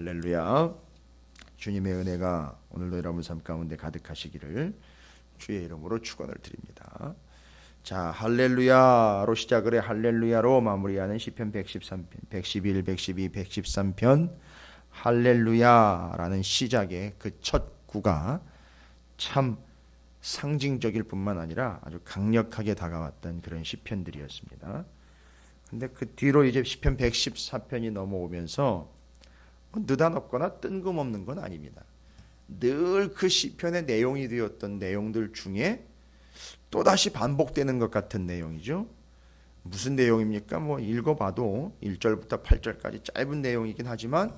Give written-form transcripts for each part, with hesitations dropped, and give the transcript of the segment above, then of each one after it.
할렐루야. 주님의 은혜가 오늘도 여러분 삶 가운데 가득하시기를 주의 이름으로 축원을 드립니다. 자, 할렐루야로 시작을 해 할렐루야로 마무리하는 시편 113편, 111, 112, 113편 할렐루야라는 시작의 그 첫 구가 참 상징적일 뿐만 아니라 아주 강력하게 다가왔던 그런 시편들이었습니다. 근데 그 뒤로 이제 시편 114편이 넘어오면서 느닷없거나 뜬금없는 건 아닙니다. 늘 그 시편의 내용이 되었던 내용들 중에 또다시 반복되는 것 같은 내용이죠. 무슨 내용입니까? 뭐 읽어봐도 1절부터 8절까지 짧은 내용이긴 하지만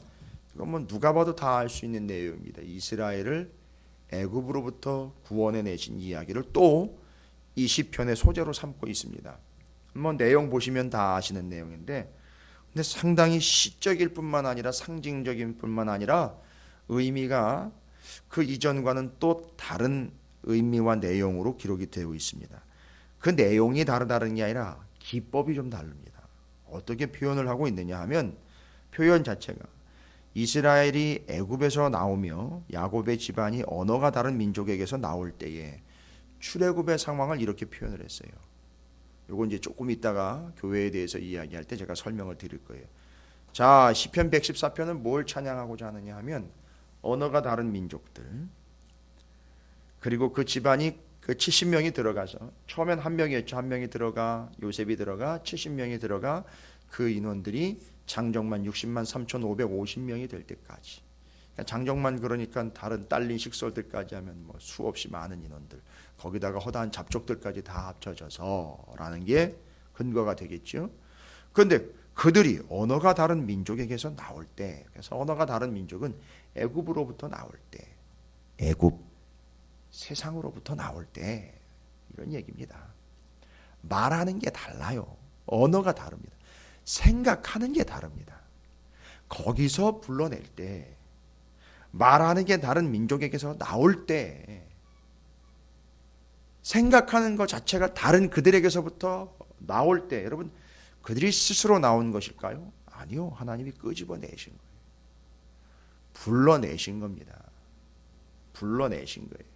이건 뭐 누가 봐도 다 알 수 있는 내용입니다. 이스라엘을 애굽으로부터 구원해 내신 이야기를 또 이 시편의 소재로 삼고 있습니다. 뭐 내용 보시면 다 아시는 내용인데, 근데 상당히 시적일 뿐만 아니라 상징적인 뿐만 아니라 의미가 그 이전과는 또 다른 의미와 내용으로 기록이 되고 있습니다. 그 내용이 다른 게 아니라 기법이 좀 다릅니다. 어떻게 표현을 하고 있느냐 하면 표현 자체가 이스라엘이 애굽에서 나오며 야곱의 집안이 언어가 다른 민족에게서 나올 때에 출애굽의 상황을 이렇게 표현을 했어요. 요거 이제 조금 있다가 교회에 대해서 이야기할 때 제가 설명을 드릴 거예요. 자, 시편 114편은 뭘 찬양하고자 하느냐 하면 언어가 다른 민족들, 그리고 그 집안이 그 70명이 들어가서 처음엔 한 명이었죠. 한 명이 들어가, 요셉이 들어가, 70명이 들어가, 그 인원들이 장정만 60만 3,550명이 될 때까지. 장정만 그러니까 다른 딸린 식솔들까지 하면 뭐 수없이 많은 인원들, 거기다가 허다한 잡족들까지 다 합쳐져서라는 게 근거가 되겠죠. 그런데 그들이 언어가 다른 민족에게서 나올 때, 그래서 언어가 다른 민족은 애굽으로부터 나올 때, 애굽 세상으로부터 나올 때 이런 얘기입니다. 말하는 게 달라요. 언어가 다릅니다. 생각하는 게 다릅니다. 거기서 불러낼 때, 말하는 게 다른 민족에게서 나올 때, 생각하는 것 자체가 다른 그들에게서부터 나올 때, 여러분, 그들이 스스로 나온 것일까요? 아니요. 하나님이 끄집어내신 거예요. 불러내신 겁니다. 불러내신 거예요.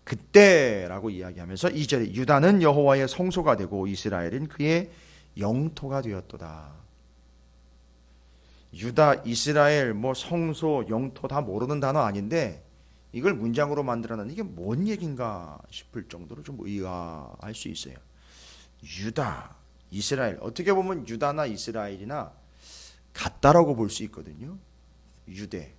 그때라고 이야기하면서 2절에 유다는 여호와의 성소가 되고 이스라엘은 그의 영토가 되었도다. 유다, 이스라엘, 뭐 성소, 영토 다 모르는 단어 아닌데 이걸 문장으로 만들어놨는 이게 뭔 얘긴가 싶을 정도로 좀 의아할 수 있어요. 유다, 이스라엘, 어떻게 보면 유다나 이스라엘이나 같다라고 볼 수 있거든요. 유대,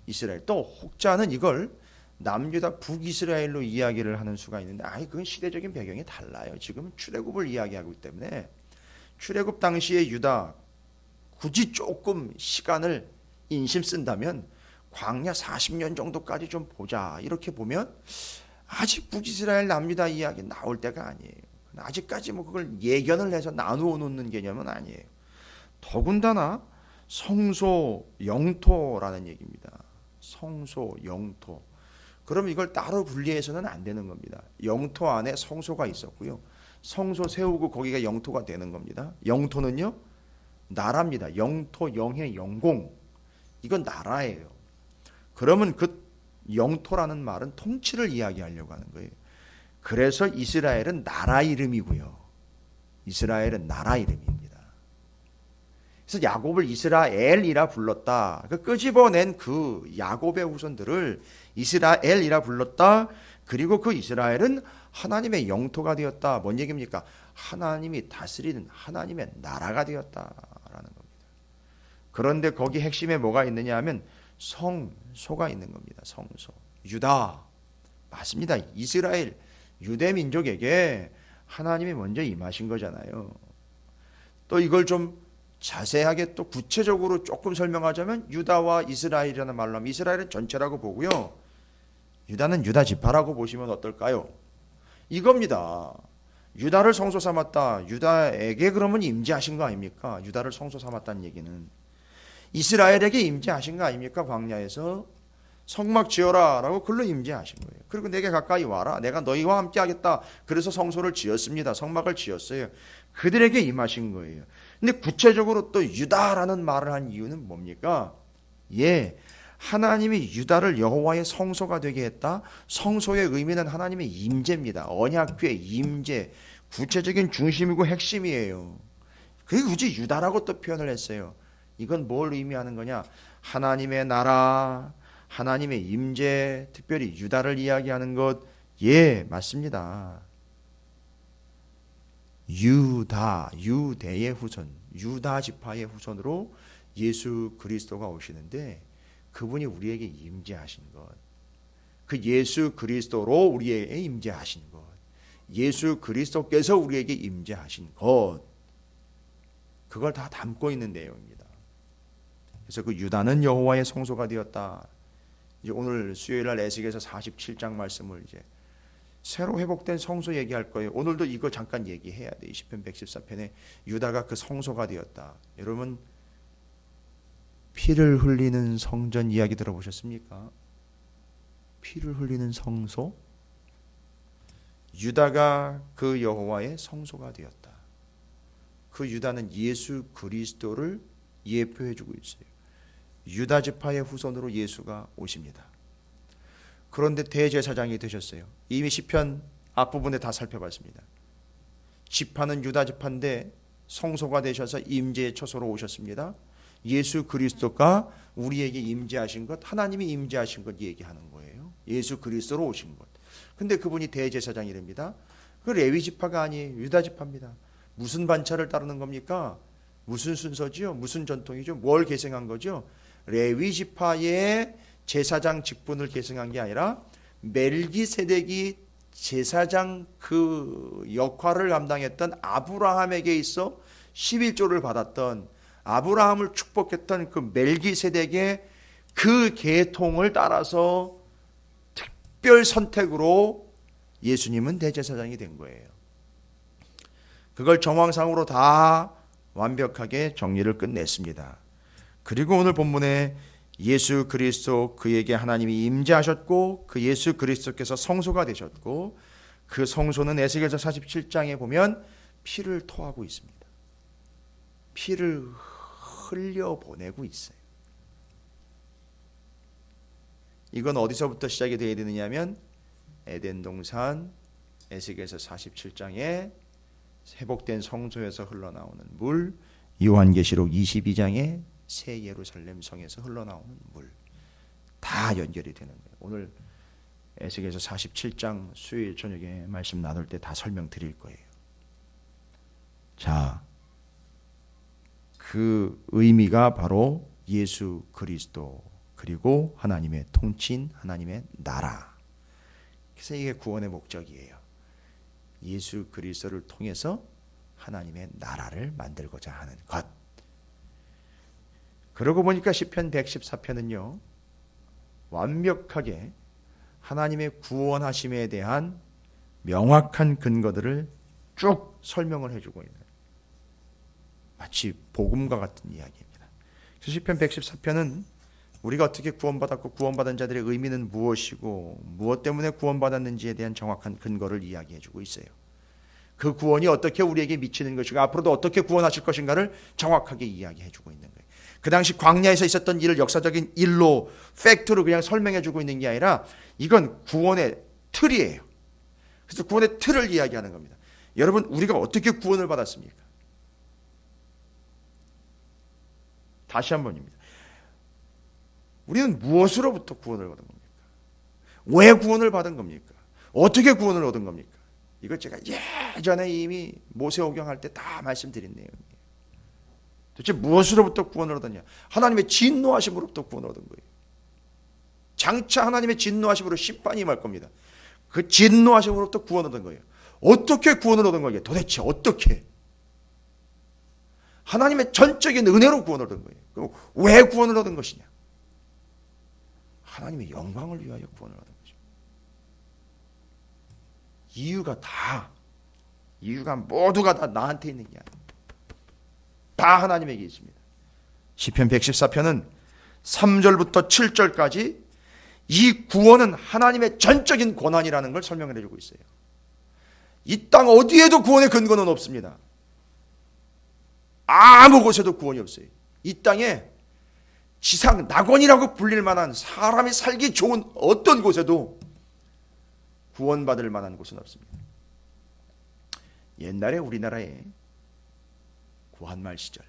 이스라엘. 또 혹자는 이걸 남유다 북이스라엘로 이야기를 하는 수가 있는데, 그건 시대적인 배경이 달라요. 지금은 출애굽을 이야기하기 때문에 출애굽 당시의 유다, 굳이 조금 시간을 인심 쓴다면 광야 40년 정도까지 좀 보자. 이렇게 보면 아직 북이스라엘 남유다 이야기 나올 때가 아니에요. 아직까지 뭐 그걸 예견을 해서 나누어 놓는 개념은 아니에요. 더군다나 성소, 영토라는 얘기입니다. 성소, 영토. 그럼 이걸 따로 분리해서는 안 되는 겁니다. 영토 안에 성소가 있었고요. 성소 세우고 거기가 영토가 되는 겁니다. 영토는요, 나라입니다. 영토, 영해, 영공. 이건 나라예요. 그러면 그 영토라는 말은 통치를 이야기하려고 하는 거예요. 그래서 이스라엘은 나라 이름이고요. 이스라엘은 나라 이름입니다. 그래서 야곱을 이스라엘이라 불렀다. 그 끄집어낸 그 야곱의 후손들을 이스라엘이라 불렀다. 그리고 그 이스라엘은 하나님의 영토가 되었다. 뭔 얘기입니까? 하나님이 다스리는 하나님의 나라가 되었다라는 겁니다. 그런데 거기 핵심에 뭐가 있느냐 하면 성소가 있는 겁니다. 성소. 유다. 맞습니다. 이스라엘, 유대 민족에게 하나님이 먼저 임하신 거잖아요. 또 이걸 좀 자세하게 또 구체적으로 조금 설명하자면 유다와 이스라엘이라는 말로 하면 이스라엘은 전체라고 보고요. 유다는 유다 지파라고 보시면 어떨까요? 이겁니다. 유다를 성소 삼았다. 유다에게 그러면 임재하신 거 아닙니까? 유다를 성소 삼았다는 얘기는 이스라엘에게 임재하신 거 아닙니까? 광야에서 성막 지어라 라고 글로 임재하신 거예요. 그리고 내게 가까이 와라. 내가 너희와 함께 하겠다. 그래서 성소를 지었습니다. 성막을 지었어요. 그들에게 임하신 거예요. 근데 구체적으로 또 유다라는 말을 한 이유는 뭡니까? 예, 하나님이 유다를 여호와의 성소가 되게 했다. 성소의 의미는 하나님의 임재입니다. 언약궤 임재, 구체적인 중심이고 핵심이에요. 그게 굳이 유다라고 또 표현을 했어요. 이건 뭘 의미하는 거냐? 하나님의 나라, 하나님의 임재, 특별히 유다를 이야기하는 것. 예, 맞습니다. 유대의 후손, 유다 지파의 후손으로 예수 그리스도가 오시는데 그분이 우리에게 임재하신 것, 그 예수 그리스도로 우리에게 임재하신 것, 예수 그리스도께서 우리에게 임재하신 것, 그걸 다 담고 있는 내용입니다. 그래서 그 유다는 여호와의 성소가 되었다. 이제 오늘 수요일날 에스겔서 47장 말씀을 이제 새로 회복된 성소 얘기할 거예요. 오늘도 이거 잠깐 얘기해야 돼. 시편 114편에 유다가 그 성소가 되었다. 여러분 피를 흘리는 성전 이야기 들어보셨습니까? 피를 흘리는 성소? 유다가 그 여호와의 성소가 되었다. 그 유다는 예수 그리스도를 예표해 주고 있어요. 유다 지파의 후손으로 예수가 오십니다. 그런데 대제사장이 되셨어요. 이미 시편 앞부분에 다 살펴봤습니다. 지파는 유다 지파인데 성소가 되셔서 임재의 처소로 오셨습니다. 예수 그리스도가 우리에게 임재하신 것, 하나님이 임재하신 것 얘기하는 거예요. 예수 그리스도로 오신 것. 근데 그분이 대제사장이랍니다. 그 레위 지파가 아니에요. 유다 지파입니다. 무슨 반차를 따르는 겁니까? 무슨 순서지요? 무슨 전통이죠? 뭘 계승한 거죠? 레위 지파의 제사장 직분을 계승한 게 아니라 멜기세덱이 제사장 그 역할을 감당했던 아브라함에게 있어 11조를 받았던, 아브라함을 축복했던 그 멜기세덱의 그 계통을 따라서 특별 선택으로 예수님은 대제사장이 된 거예요. 그걸 정황상으로 다 완벽하게 정리를 끝냈습니다. 그리고 오늘 본문에 예수 그리스도, 그에게 하나님이 임재하셨고 그 예수 그리스도께서 성소가 되셨고 그 성소는 에스겔서 47장에 보면 피를 토하고 있습니다. 피를 흘려보내고 있어요. 이건 어디서부터 시작이 되어야 되느냐면 에덴 동산 에스겔서 47장에 회복된 성소에서 흘러나오는 물, 요한계시록 22장에 새 예루살렘 성에서 흘러나오는 물, 다 연결이 되는 거예요. 오늘 에스겔서 47장 수요일 저녁에 말씀 나눌 때 다 설명드릴 거예요. 자, 그 의미가 바로 예수 그리스도, 그리고 하나님의 통치인 하나님의 나라. 그래서 이게 구원의 목적이에요. 예수 그리스도를 통해서 하나님의 나라를 만들고자 하는 것. 그러고 보니까 시편 114편은요 완벽하게 하나님의 구원하심에 대한 명확한 근거들을 쭉 설명을 해주고 있는, 마치 복음과 같은 이야기입니다. 그래서 시편 114편은 우리가 어떻게 구원받았고 구원받은 자들의 의미는 무엇이고 무엇 때문에 구원받았는지에 대한 정확한 근거를 이야기해주고 있어요. 그 구원이 어떻게 우리에게 미치는 것이고 앞으로도 어떻게 구원하실 것인가를 정확하게 이야기해주고 있는 거예요. 그 당시 광야에서 있었던 일을 역사적인 일로 팩트로 그냥 설명해주고 있는 게 아니라 이건 구원의 틀이에요. 그래서 구원의 틀을 이야기하는 겁니다. 여러분, 우리가 어떻게 구원을 받았습니까? 다시 한 번입니다. 우리는 무엇으로부터 구원을 받은 겁니까? 왜 구원을 받은 겁니까? 어떻게 구원을 얻은 겁니까? 이걸 제가 예전에 이미 모세오경 할 때 다 말씀드린 내용이에요. 도대체 무엇으로부터 구원을 얻었냐? 하나님의 진노하심으로부터 구원을 얻은 거예요. 장차 하나님의 진노하심으로 심판이 임할 겁니다. 그 진노하심으로부터 구원을 얻은 거예요. 어떻게 구원을 얻은 거예요? 도대체 어떻게? 하나님의 전적인 은혜로 구원을 얻은 거예요. 그럼 왜 구원을 얻은 것이냐? 하나님의 영광을 위하여 구원을 얻은 거죠. 이유가 모두가 다 나한테 있는 게 아니에요. 다 하나님에게 있습니다. 시편 114편은 3절부터 7절까지 이 구원은 하나님의 전적인 권한이라는 걸 설명을 해주고 있어요. 이 땅 어디에도 구원의 근거는 없습니다. 아무 곳에도 구원이 없어요. 이 땅에 지상 낙원이라고 불릴 만한 사람이 살기 좋은 어떤 곳에도 구원받을 만한 곳은 없습니다. 옛날에 우리나라에 구한말 시절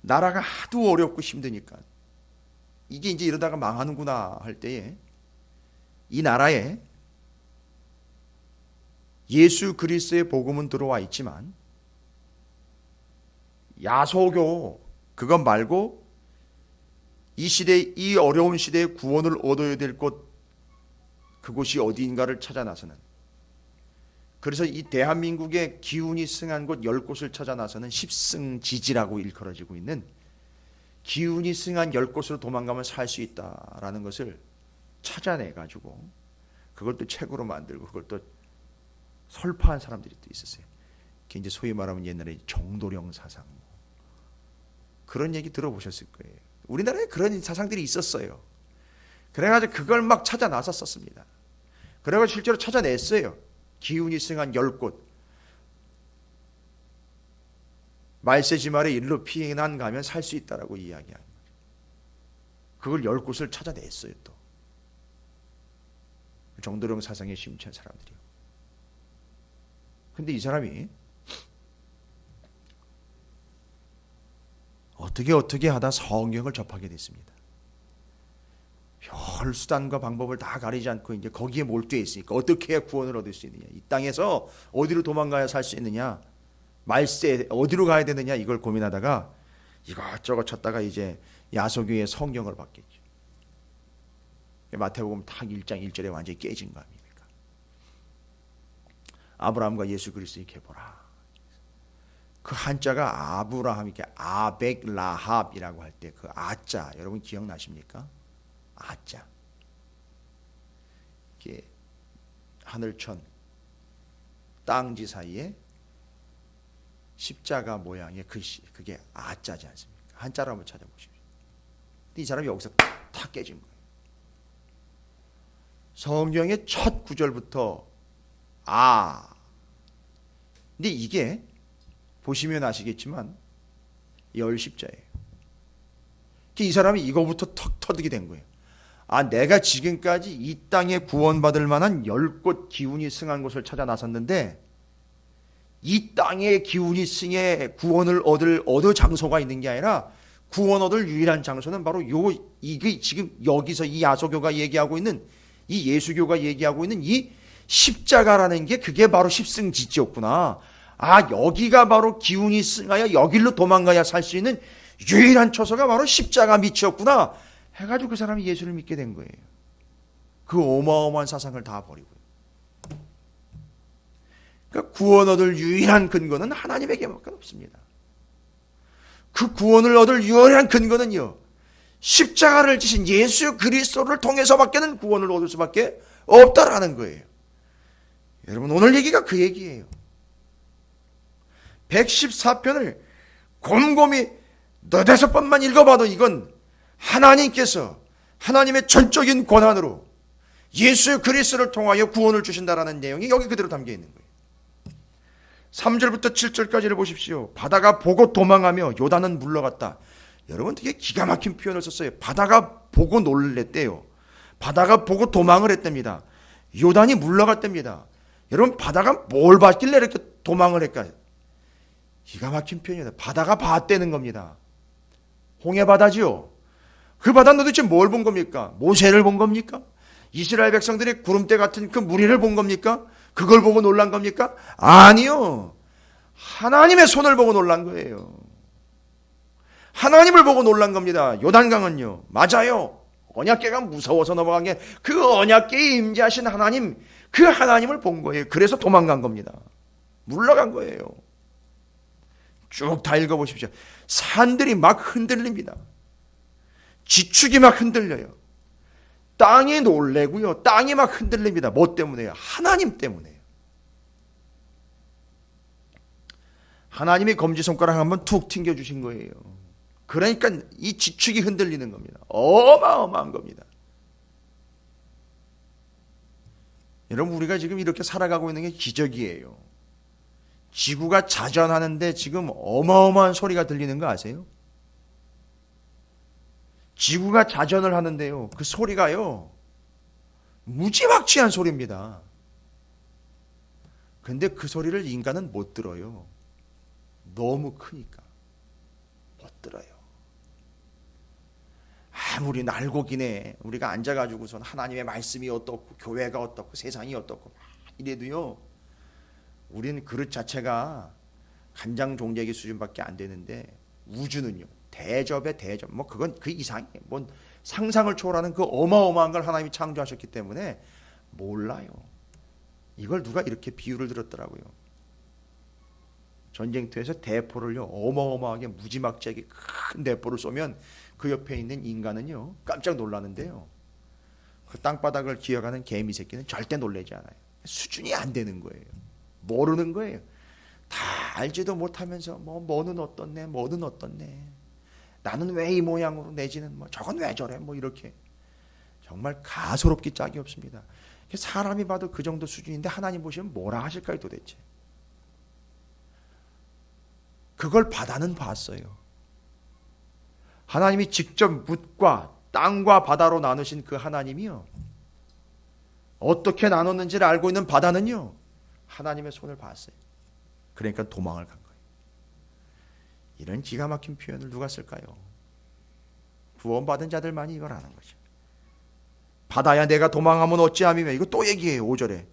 나라가 하도 어렵고 힘드니까 이게 이제 이러다가 망하는구나 할 때에 이 나라에 예수 그리스도의 복음은 들어와 있지만 야소교 그것 말고 이 시대 이 어려운 시대에 구원을 얻어야 될 곳 그곳이 어디인가를 찾아 나서는 그래서 이 대한민국의 기운이 승한 곳 10곳을 찾아 나서는 십승지지라고 일컬어지고 있는 기운이 승한 10곳으로 도망가면 살 수 있다라는 것을 찾아내가지고 그걸 또 책으로 만들고 그걸 또 설파한 사람들이 또 있었어요. 그게 이제 소위 말하면 옛날에 정도령 사상 그런 얘기 들어보셨을 거예요. 우리나라에 그런 사상들이 있었어요. 그래가지고 그걸 막 찾아 나섰었습니다. 그래가지고 실제로 찾아냈어요. 기운이 승한 10곳 말세지말에 일로 피난 가면 살 수 있다라고 이야기하는 거죠. 그걸 10곳을 찾아냈어요. 또 정도령 사상에 심취한 사람들이요. 근데 이 사람이 어떻게 하다 성경을 접하게 됐습니다. 별 수단과 방법을 다 가리지 않고 이제 거기에 몰두해 있으니까 어떻게 해야 구원을 얻을 수 있느냐, 이 땅에서 어디로 도망가야 살 수 있느냐, 말세 어디로 가야 되느냐 이걸 고민하다가 이것저것 찾다가 이제 야소교의 성경을 받겠죠. 마태복음 딱 1장 1절에 완전히 깨진 거 아닙니까? 아브라함과 예수 그리스도의 계보라. 그 한자가 아브라함 이렇게 아벡라합이라고 할 때 그 아자 여러분 기억나십니까? 아자. 이게 하늘천 땅지 사이에 십자가 모양의 글씨 그게 아자지 않습니까? 한자로 한번 찾아보십시오. 근데 이 사람이 여기서 탁 깨진 거예요. 성경의 첫 구절부터 근데 이게 보시면 아시겠지만 열십자예요. 이 사람이 이거부터 턱 터득이 된 거예요. 내가 지금까지 이 땅에 구원받을 만한 10곳 기운이 승한 곳을 찾아 나섰는데 이 땅에 기운이 승해 구원을 얻을 장소가 있는 게 아니라 구원 얻을 유일한 장소는 바로 이게 지금 여기서 이 야소교가 얘기하고 있는 이 예수교가 얘기하고 있는 이 십자가라는 게 그게 바로 십승지지였구나. 여기가 바로 기운이 승하여 여길로 도망가야 살 수 있는 유일한 처소가 바로 십자가 밑이었구나 해가지고 그 사람이 예수를 믿게 된 거예요. 그 어마어마한 사상을 다 버리고요. 그러니까 구원 얻을 유일한 근거는 하나님에게밖에 없습니다. 그 구원을 얻을 유일한 근거는요, 십자가를 지신 예수 그리스도를 통해서밖에는 구원을 얻을 수밖에 없다라는 거예요. 여러분 오늘 얘기가 그 얘기예요. 114편을 곰곰이 너댓 번만 읽어봐도 이건 하나님께서 하나님의 전적인 권한으로 예수 그리스도를 통하여 구원을 주신다라는 내용이 여기 그대로 담겨 있는 거예요. 3절부터 7절까지를 보십시오. 바다가 보고 도망하며 요단은 물러갔다. 여러분 되게 기가 막힌 표현을 썼어요. 바다가 보고 놀랬대요. 바다가 보고 도망을 했답니다. 요단이 물러갔답니다. 여러분 바다가 뭘 봤길래 이렇게 도망을 했까? 기가 막힌 표현이다. 바다가 봤다는 겁니다. 홍해바다지요. 그 바다는 도대체 뭘 본 겁니까? 모세를 본 겁니까? 이스라엘 백성들의 구름대 같은 그 무리를 본 겁니까? 그걸 보고 놀란 겁니까? 아니요. 하나님의 손을 보고 놀란 거예요. 하나님을 보고 놀란 겁니다. 요단강은요. 맞아요. 언약궤가 무서워서 넘어간 게 그 언약궤에 임재하신 하나님, 그 하나님을 본 거예요. 그래서 도망간 겁니다. 물러간 거예요. 쭉 다 읽어보십시오. 산들이 막 흔들립니다. 지축이 막 흔들려요. 땅이 놀래고요. 땅이 막 흔들립니다. 뭐 때문에요? 하나님 때문에요. 하나님이 검지손가락 한번 툭 튕겨주신 거예요. 그러니까 이 지축이 흔들리는 겁니다. 어마어마한 겁니다. 여러분 우리가 지금 이렇게 살아가고 있는 게 기적이에요. 지구가 자전하는데 지금 어마어마한 소리가 들리는 거 아세요? 지구가 자전을 하는데요, 그 소리가요 무지막지한 소리입니다. 근데 그 소리를 인간은 못 들어요. 너무 크니까 못 들어요. 아무리 날고기네 우리가 앉아가지고선 하나님의 말씀이 어떻고 교회가 어떻고 세상이 어떻고 막 이래도요, 우리는 그릇 자체가 간장 종려기 수준밖에 안 되는데 우주는요 대접의 대접, 뭐 그건 그 이상이에요. 뭔 상상을 초월하는 그 어마어마한 걸 하나님이 창조하셨기 때문에 몰라요. 이걸 누가 이렇게 비유를 들었더라고요. 전쟁터에서 대포를요 어마어마하게 무지막지하게 큰 대포를 쏘면 그 옆에 있는 인간은요 깜짝 놀라는데요, 그 땅바닥을 기어가는 개미 새끼는 절대 놀라지 않아요. 수준이 안 되는 거예요. 모르는 거예요. 다 알지도 못하면서 뭐는 어떻네, 뭐는 어떻네, 나는 왜 이 모양으로, 내지는 뭐 저건 왜 저래, 뭐 이렇게 정말 가소롭기 짝이 없습니다. 사람이 봐도 그 정도 수준인데 하나님 보시면 뭐라 하실까요 도대체? 그걸 바다는 봤어요. 하나님이 직접 뭇과 땅과 바다로 나누신 그 하나님이요, 어떻게 나눴는지를 알고 있는 바다는요 하나님의 손을 봤어요. 그러니까 도망을 간 거예요. 이런 기가 막힌 표현을 누가 쓸까요? 구원받은 자들만이 이걸 아는 거죠. 바다야 내가 도망하면 어찌함이며, 이거 또 얘기해요. 5절에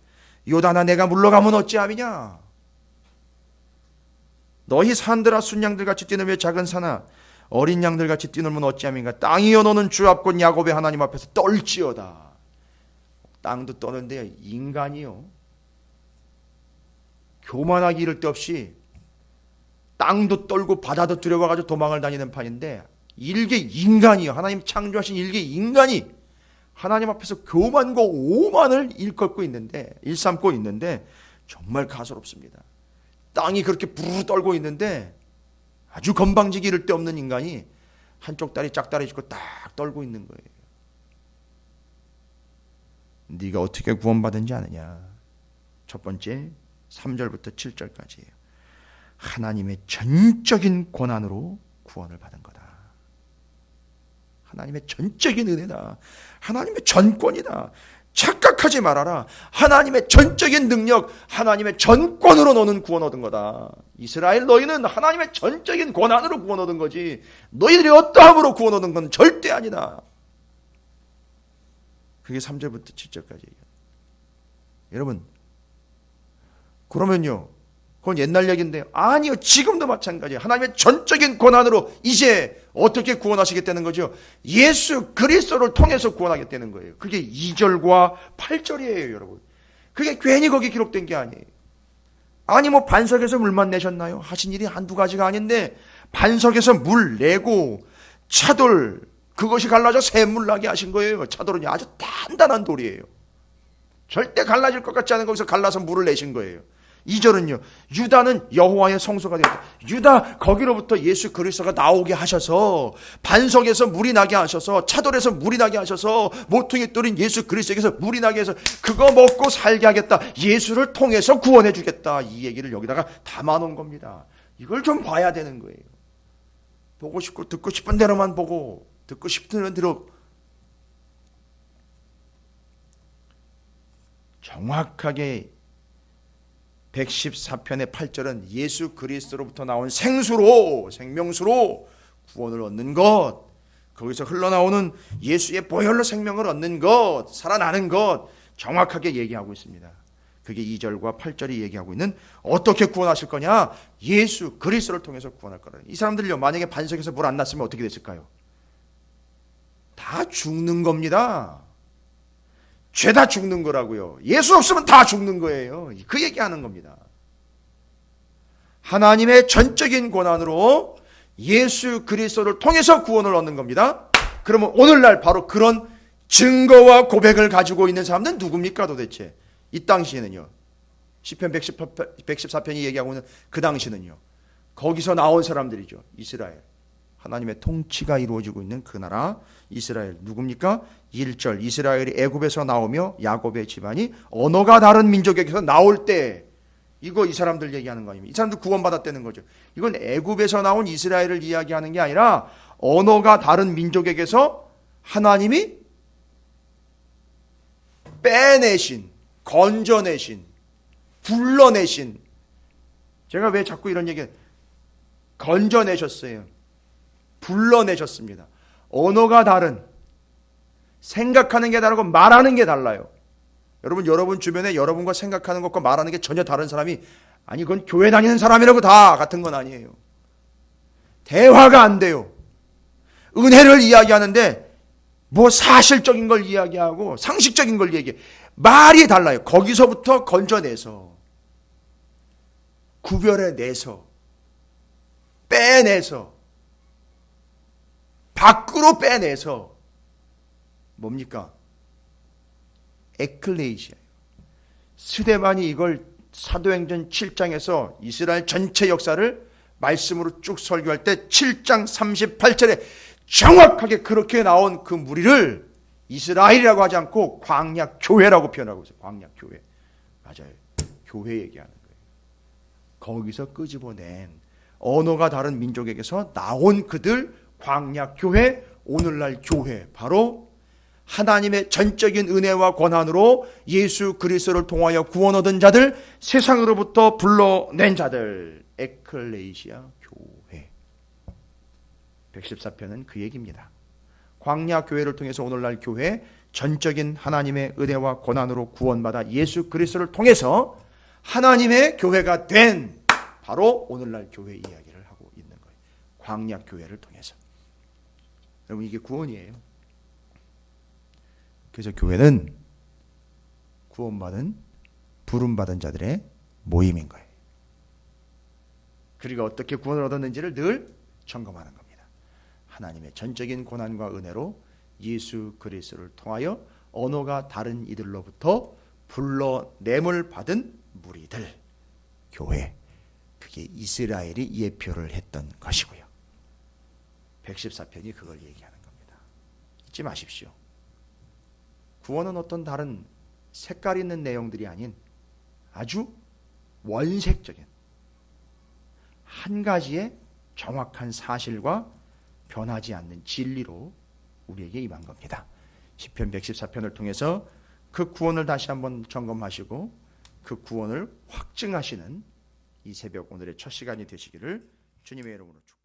요단아 내가 물러가면 어찌함이냐, 너희 산들아 순양들같이 뛰놀며 작은 산아 어린 양들같이 뛰놀면 어찌함인가, 땅이여 너는 주 앞 곧 야곱의 하나님 앞에서 떨지어다. 땅도 떠는데요, 인간이요 교만하기 이를 데 없이 땅도 떨고 바다도 들어가가지고 도망을 다니는 판인데, 일개 인간이요, 하나님 창조하신 일개 인간이 하나님 앞에서 교만과 오만을 일삼고 있는데 정말 가소롭습니다. 땅이 그렇게 부르르 떨고 있는데 아주 건방지기 이를 데 없는 인간이 한쪽 다리 짝다리 짚고 딱 떨고 있는 거예요. 네가 어떻게 구원받은지 아느냐? 첫 번째 3절부터 7절까지예요. 하나님의 전적인 권한으로 구원을 받은 거다. 하나님의 전적인 은혜다. 하나님의 전권이다. 착각하지 말아라. 하나님의 전적인 능력, 하나님의 전권으로 너는 구원 얻은 거다. 이스라엘 너희는 하나님의 전적인 권한으로 구원 얻은 거지, 너희들이 어떠함으로 구원 얻은 건 절대 아니다. 그게 3절부터 7절까지예요. 여러분, 그러면요, 그건 옛날 얘기인데요. 아니요, 지금도 마찬가지예요. 하나님의 전적인 권한으로 이제 어떻게 구원하시겠다는 거죠? 예수 그리스도를 통해서 구원하겠다는 거예요. 그게 2절과 8절이에요, 여러분. 그게 괜히 거기 기록된 게 아니에요. 아니 뭐 반석에서 물만 내셨나요? 하신 일이 한두 가지가 아닌데, 반석에서 물 내고 차돌 그것이 갈라져 샘물 나게 하신 거예요. 차돌은 아주 단단한 돌이에요. 절대 갈라질 것 같지 않은 거기서 갈라서 물을 내신 거예요. 2절은요, 유다는 여호와의 성소가 되었다. 유다 거기로부터 예수 그리스도가 나오게 하셔서, 반석에서 물이 나게 하셔서, 차돌에서 물이 나게 하셔서, 모퉁이 뚫린 예수 그리스도에게서 물이 나게 해서 그거 먹고 살게 하겠다. 예수를 통해서 구원해 주겠다. 이 얘기를 여기다가 담아놓은 겁니다. 이걸 좀 봐야 되는 거예요. 보고 싶고 듣고 싶은 대로만 보고 듣고 싶은 대로 정확하게 114편의 8절은 예수 그리스도로부터 나온 생수로, 생명수로 구원을 얻는 것, 거기서 흘러나오는 예수의 보혈로 생명을 얻는 것, 살아나는 것 정확하게 얘기하고 있습니다. 그게 2절과 8절이 얘기하고 있는 어떻게 구원하실 거냐? 예수 그리스도를 통해서 구원할 거라. 이 사람들요, 만약에 반석에서 물 안 났으면 어떻게 됐을까요? 다 죽는 겁니다. 죄다 죽는 거라고요. 예수 없으면 다 죽는 거예요. 그 얘기하는 겁니다. 하나님의 전적인 권한으로 예수 그리스도를 통해서 구원을 얻는 겁니다. 그러면 오늘날 바로 그런 증거와 고백을 가지고 있는 사람들은 누굽니까 도대체? 이 당시에는요, 시편 114편이 얘기하고 있는 그 당시는요, 거기서 나온 사람들이죠. 이스라엘, 하나님의 통치가 이루어지고 있는 그 나라 이스라엘. 누굽니까? 1절 이스라엘이 애굽에서 나오며 야곱의 집안이 언어가 다른 민족에게서 나올 때 이거 이 사람들 얘기하는 거 아닙니까? 이 사람들 구원받았다는 거죠. 이건 애굽에서 나온 이스라엘을 이야기하는 게 아니라 언어가 다른 민족에게서 하나님이 빼내신, 건져내신, 불러내신. 제가 왜 자꾸 이런 얘기, 건져내셨어요. 불러내셨습니다. 언어가 다른, 생각하는 게 다르고 말하는 게 달라요. 여러분 주변에 여러분과 생각하는 것과 말하는 게 전혀 다른 사람이, 아니 그건 교회 다니는 사람이라고 다 같은 건 아니에요. 대화가 안 돼요. 은혜를 이야기하는데 뭐 사실적인 걸 이야기하고 상식적인 걸 얘기해. 말이 달라요. 거기서부터 건져내서, 구별해내서, 빼내서, 밖으로 빼내서, 뭡니까? 에클레시아예요. 스데반이 이걸 사도행전 7장에서 이스라엘 전체 역사를 말씀으로 쭉 설교할 때 7장 38절에 정확하게 그렇게 나온 그 무리를 이스라엘이라고 하지 않고 광야교회라고 표현하고 있어요. 광야교회. 맞아요. 교회 얘기하는 거예요. 거기서 끄집어낸 언어가 다른 민족에게서 나온 그들, 광야교회, 오늘날 교회, 바로 하나님의 전적인 은혜와 권한으로 예수 그리스도를 통하여 구원 얻은 자들, 세상으로부터 불러낸 자들, 에클레시아 교회. 114편은 그 얘기입니다. 광야 교회를 통해서 오늘날 교회, 전적인 하나님의 은혜와 권한으로 구원받아 예수 그리스도를 통해서 하나님의 교회가 된 바로 오늘날 교회 이야기를 하고 있는 거예요. 광야 교회를 통해서. 여러분, 이게 구원이에요. 그래서 교회는 구원받은, 부름받은 자들의 모임인 거예요. 그리고 어떻게 구원을 얻었는지를 늘 점검하는 겁니다. 하나님의 전적인 고난과 은혜로 예수 그리스도를 통하여 언어가 다른 이들로부터 불러냄을 받은 무리들, 교회. 그게 이스라엘이 예표를 했던 것이고요. 114편이 그걸 얘기하는 겁니다. 잊지 마십시오. 구원은 어떤 다른 색깔 있는 내용들이 아닌 아주 원색적인 한 가지의 정확한 사실과 변하지 않는 진리로 우리에게 임한 겁니다. 시편 114편을 통해서 그 구원을 다시 한번 점검하시고 그 구원을 확증하시는 이 새벽 오늘의 첫 시간이 되시기를 주님의 이름으로 축복합니다.